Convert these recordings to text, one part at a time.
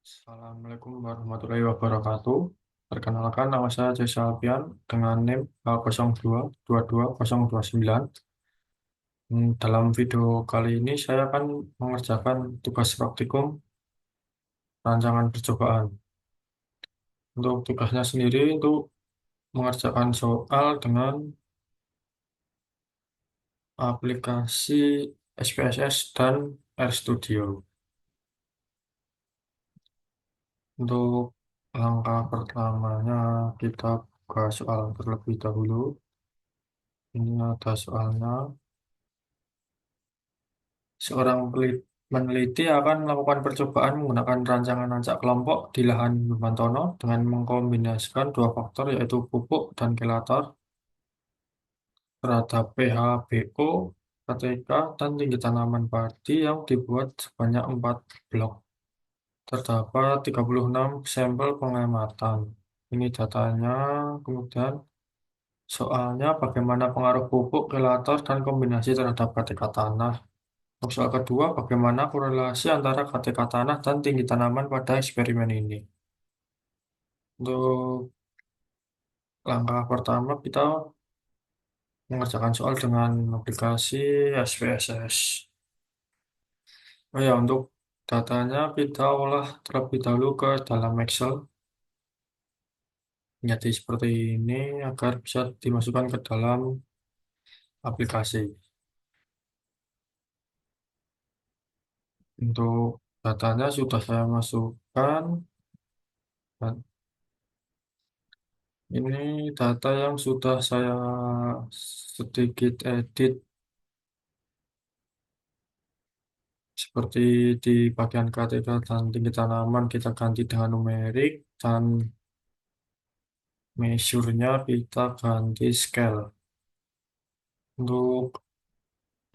Assalamualaikum warahmatullahi wabarakatuh. Perkenalkan, nama saya Jessa Alfian dengan NIM 02222029. Dalam video kali ini saya akan mengerjakan tugas praktikum rancangan percobaan. Untuk tugasnya sendiri untuk mengerjakan soal dengan aplikasi SPSS dan RStudio. Untuk langkah pertamanya kita buka soal terlebih dahulu. Ini ada soalnya. Seorang peneliti akan melakukan percobaan menggunakan rancangan acak kelompok di lahan Bimbantono dengan mengkombinasikan dua faktor yaitu pupuk dan kelator terhadap pH BO, KTK, dan tinggi tanaman padi yang dibuat sebanyak 4 blok. Terdapat 36 sampel pengamatan. Ini datanya, kemudian soalnya bagaimana pengaruh pupuk, kelator, dan kombinasi terhadap KTK tanah. Untuk soal kedua, bagaimana korelasi antara KTK tanah dan tinggi tanaman pada eksperimen ini? Untuk langkah pertama, kita mengerjakan soal dengan aplikasi SPSS. Oh ya, untuk datanya kita olah terlebih dahulu ke dalam Excel. Jadi seperti ini agar bisa dimasukkan ke dalam aplikasi. Untuk datanya sudah saya masukkan. Dan ini data yang sudah saya sedikit edit seperti di bagian KTK dan tinggi tanaman kita ganti dengan numerik dan measure-nya kita ganti scale. Untuk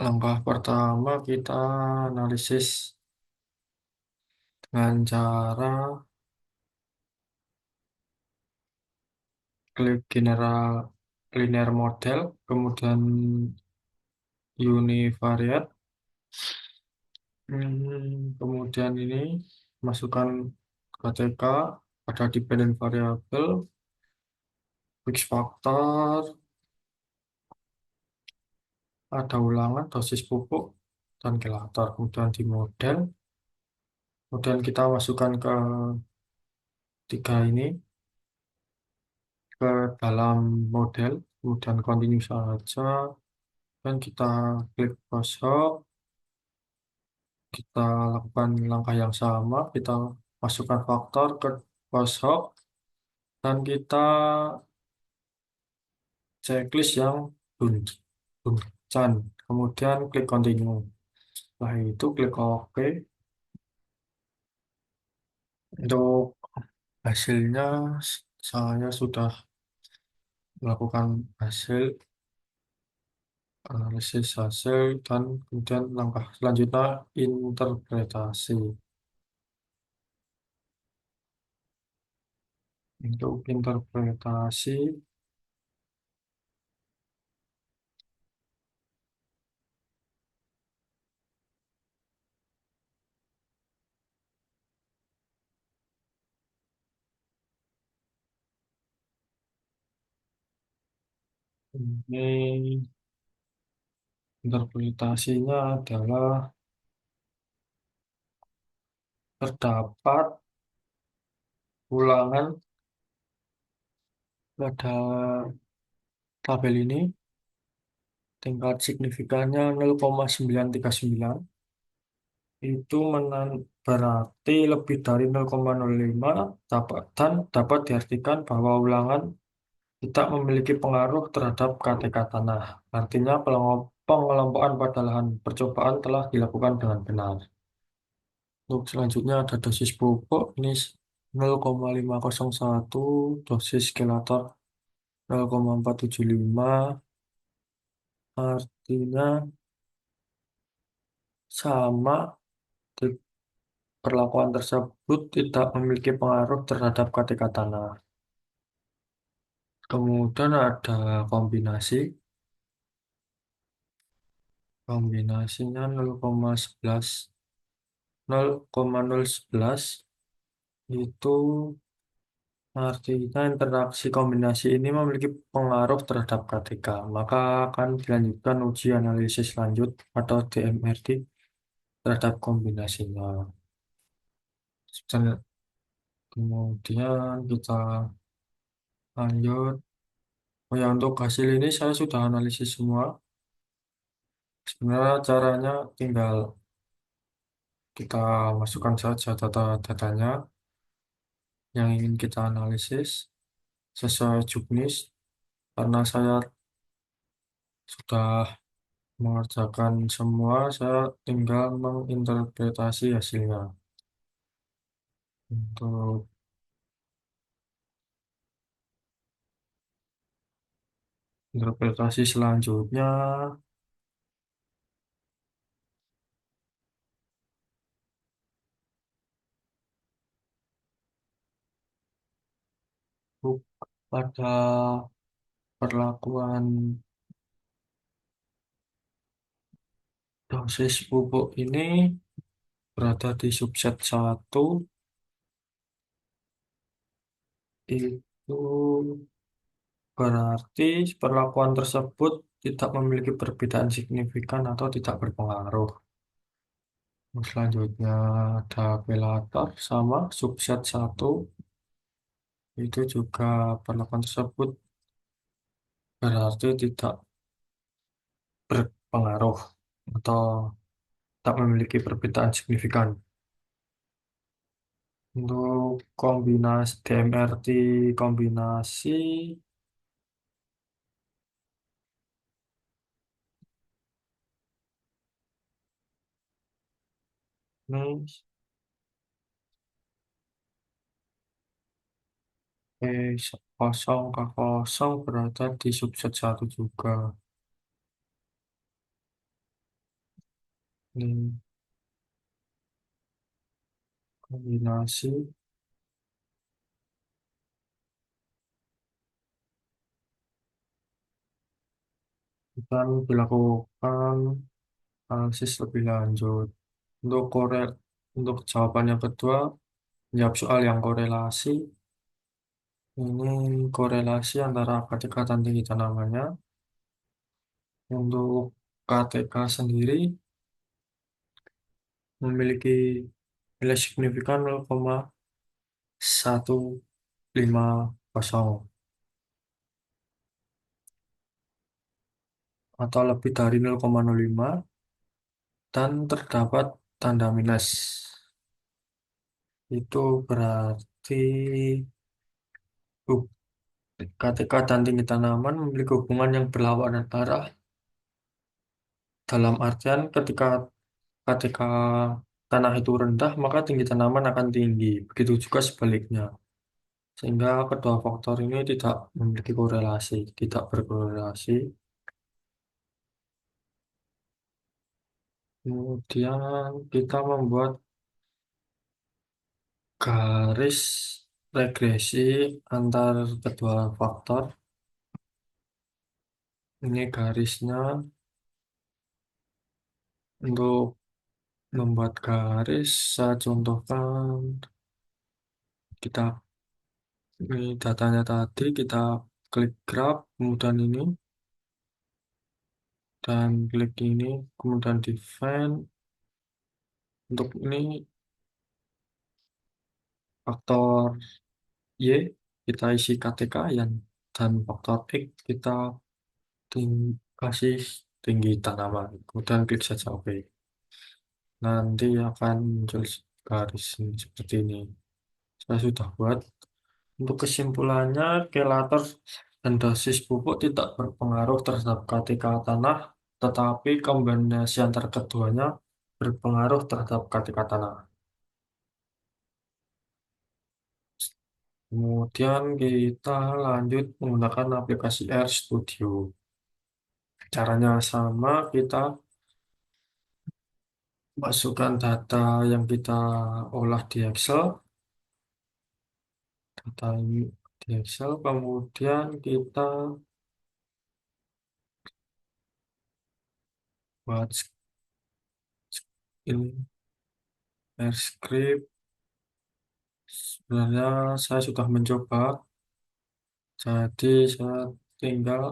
langkah pertama kita analisis dengan cara klik general linear model, kemudian univariate. Kemudian ini masukkan KTK, ada dependent variable, X factor, ada ulangan, dosis pupuk, dan kelator. Kemudian di model, kemudian kita masukkan ke tiga ini, ke dalam model, kemudian continue saja, dan kita klik post-hoc, kita lakukan langkah yang sama, kita masukkan faktor ke post-hoc, dan kita checklist yang Buncan, kemudian klik continue. Setelah itu klik OK. Untuk hasilnya saya sudah melakukan hasil analisis hasil dan kemudian langkah selanjutnya interpretasi. Untuk interpretasi ini interpretasinya adalah terdapat ulangan pada tabel ini tingkat signifikannya 0,939 itu berarti lebih dari 0,05 dan dapat diartikan bahwa ulangan tidak memiliki pengaruh terhadap KTK tanah. Artinya pengelompokan pada lahan percobaan telah dilakukan dengan benar. Untuk selanjutnya ada dosis pupuk ini 0,501, dosis kelator 0,475, artinya sama. Perlakuan tersebut tidak memiliki pengaruh terhadap KTK tanah. Kemudian ada kombinasi. Kombinasinya 0,11, 0,011. Itu artinya interaksi kombinasi ini memiliki pengaruh terhadap KTK. Maka akan dilanjutkan uji analisis lanjut atau DMRD terhadap kombinasinya. Dan kemudian kita lanjut. Oh ya, untuk hasil ini saya sudah analisis semua. Sebenarnya caranya tinggal kita masukkan saja data-datanya yang ingin kita analisis sesuai juknis. Karena saya sudah mengerjakan semua, saya tinggal menginterpretasi hasilnya. Untuk interpretasi selanjutnya, bu- pada perlakuan dosis pupuk ini berada di subset satu, itu berarti perlakuan tersebut tidak memiliki perbedaan signifikan atau tidak berpengaruh. Selanjutnya ada velator sama subset satu, itu juga perlakuan tersebut berarti tidak berpengaruh atau tak memiliki perbedaan signifikan. Untuk kombinasi DMRT kombinasi ini kosong ke kosong berada di subset satu juga. Ini kombinasi dan dilakukan analisis lebih lanjut. Untuk untuk jawaban yang kedua, menjawab soal yang korelasi. Ini korelasi antara KTK dan tinggi tanamannya. Untuk KTK sendiri memiliki nilai signifikan 0,150 atau lebih dari 0,05 dan terdapat tanda minus. Itu berarti hub- KTK dan tinggi tanaman memiliki hubungan yang berlawanan arah dalam artian ketika KTK tanah itu rendah, maka tinggi tanaman akan tinggi. Begitu juga sebaliknya. Sehingga kedua faktor ini tidak memiliki korelasi, tidak berkorelasi. Kemudian kita membuat garis regresi antar kedua faktor. Ini garisnya untuk membuat garis, saya contohkan kita ini datanya tadi kita klik grab, kemudian ini dan klik ini, kemudian define. Untuk ini faktor Y kita isi KTK yang dan faktor X kita kasih tinggi tanaman. Kemudian klik saja OK. Nanti akan muncul garis ini, seperti ini. Saya sudah buat. Untuk kesimpulannya, kelator dan dosis pupuk tidak berpengaruh terhadap KTK tanah, tetapi kombinasi antara keduanya berpengaruh terhadap KTK tanah. Kemudian kita lanjut menggunakan aplikasi RStudio. Caranya sama, kita masukkan data yang kita olah di Excel, data ini di Excel, kemudian kita buat ini R script Sebenarnya saya sudah mencoba, jadi saya tinggal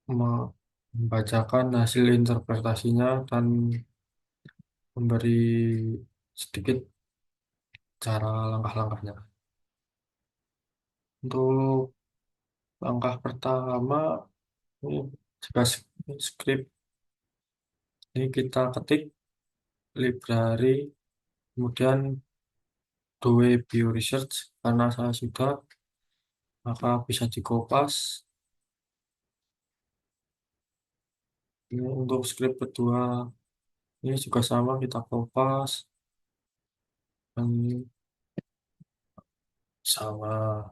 membacakan hasil interpretasinya dan memberi sedikit cara langkah-langkahnya. Untuk langkah pertama, ini jika script ini kita ketik library, kemudian do a bio research, karena saya sudah, maka bisa dikopas. Ini untuk script kedua, ini juga sama, kita kopas, dan ini sama,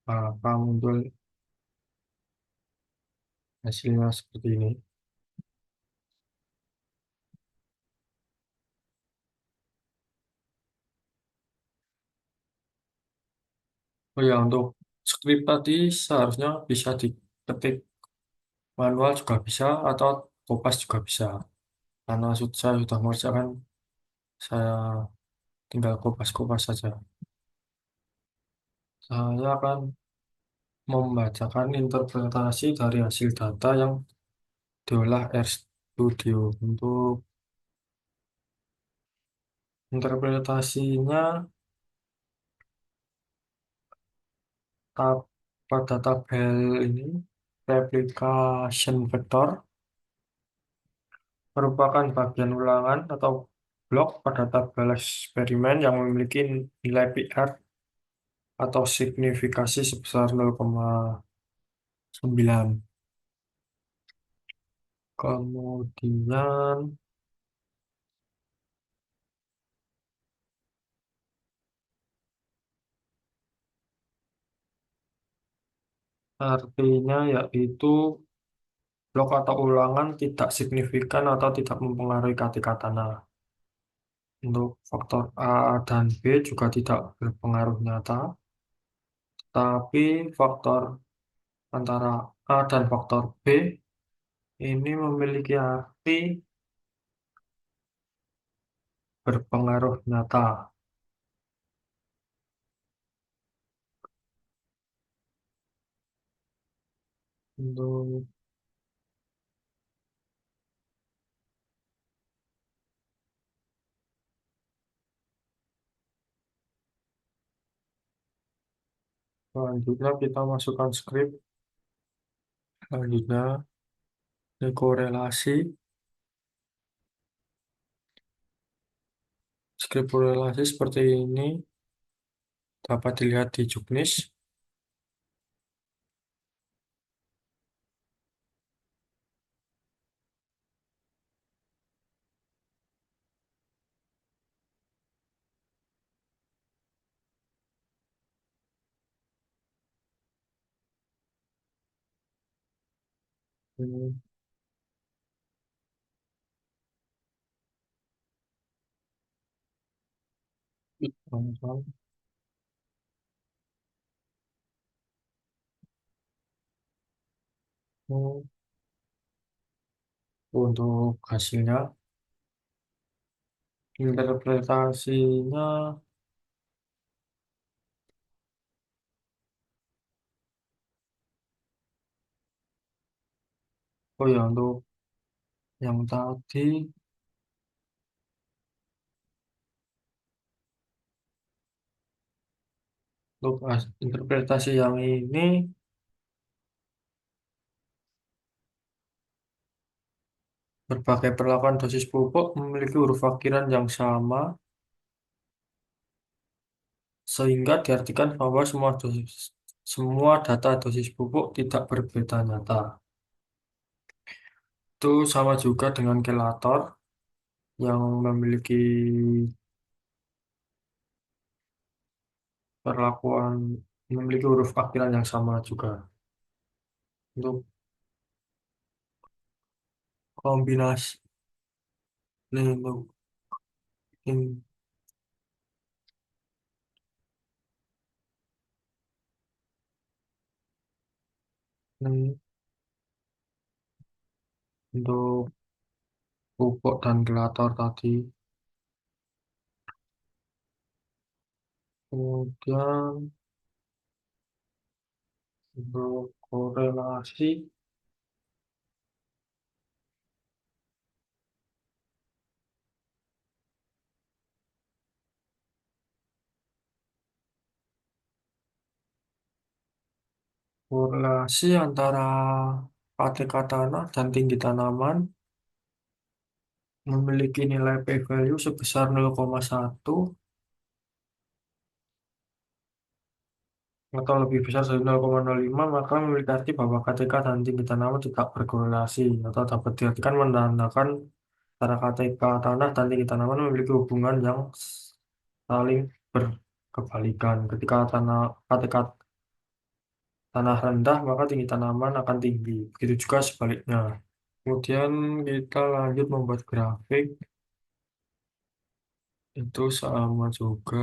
maka muncul hasilnya seperti ini. Oh ya, untuk script tadi seharusnya bisa diketik manual juga bisa, atau kopas juga bisa. Karena saya sudah mengerjakan, saya tinggal kopas-kopas saja. Saya akan membacakan interpretasi dari hasil data yang diolah RStudio. Untuk interpretasinya, tab- pada tabel ini, replication vector merupakan bagian ulangan atau blok pada tabel eksperimen yang memiliki nilai PR atau signifikasi sebesar 0,9. Kemudian artinya yaitu blok atau ulangan tidak signifikan atau tidak mempengaruhi ketika tanah. Untuk faktor A dan B juga tidak berpengaruh nyata, tapi faktor antara A dan faktor B ini memiliki arti berpengaruh nyata. Untuk selanjutnya kita masukkan script. Selanjutnya ini korelasi. Script korelasi seperti ini dapat dilihat di Juknis. Ini, teman-teman. Untuk hasilnya, interpretasinya, oh ya, untuk yang tadi, untuk interpretasi yang ini, berbagai perlakuan dosis pupuk memiliki huruf akhiran yang sama, sehingga diartikan bahwa semua data dosis pupuk tidak berbeda nyata. Itu sama juga dengan kelator yang memiliki perlakuan, memiliki huruf akhiran yang sama juga. Untuk kombinasi ini, untuk ini, ini untuk pupuk dan gelator tadi. Kemudian untuk korelasi, korelasi antara KTK tanah dan tinggi tanaman memiliki nilai p-value sebesar 0,1 atau lebih besar dari 0,05, maka memiliki arti bahwa KTK dan tinggi tanaman tidak berkorelasi atau dapat diartikan menandakan antara KTK tanah dan tinggi tanaman memiliki hubungan yang saling berkebalikan. Ketika KTK tanah rendah, maka tinggi tanaman akan tinggi. Begitu juga sebaliknya. Kemudian kita lanjut membuat grafik. Itu sama juga.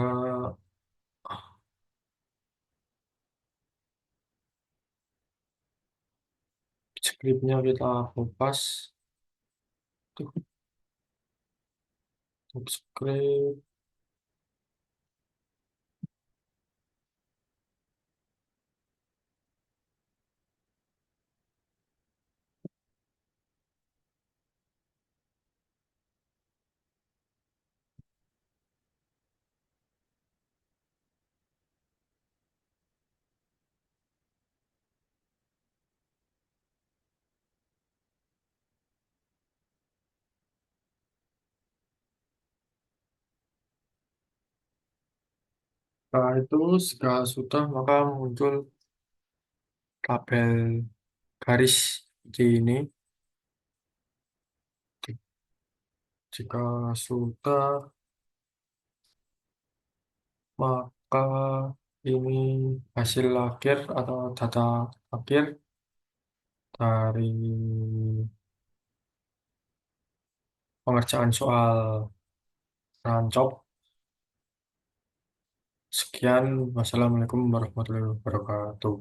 Skripnya kita kopas. Tuh, subscribe. Setelah itu, segala sudah, maka muncul tabel garis di ini. Jika sudah, maka ini hasil akhir atau data akhir dari pengerjaan soal rancop. Sekian, wassalamualaikum warahmatullahi wabarakatuh.